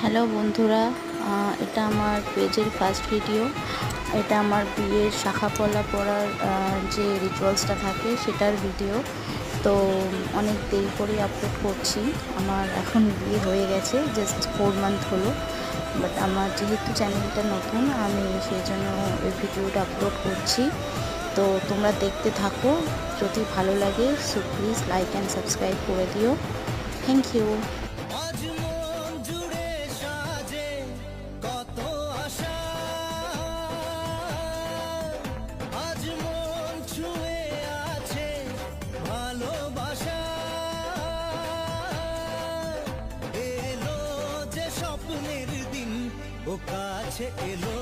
Hello বন্ধুরা, এটা আমার পেজের ফার্স্ট ভিডিও। এটা আমার বিয়ের শাখাপলা পরার যে রিচুয়ালসটা থাকে সেটার ভিডিও। তো অনেক দেরি করে আপলোড করছি। আমার এখন বিয়ে হয়ে গেছে, জাস্ট 4 মান্থ হলো। বাট আমার যেহেতু চ্যানেলটা নতুন, আমি সেই জন্য এই ভিডিওটা আপলোড করছি। তো তোমরা দেখতে থাকো, যদি ভালো লাগে so please like and subscribe করে দিও। Thank you. এলো যে স্বপ্নের দিন ও কাছে এলো।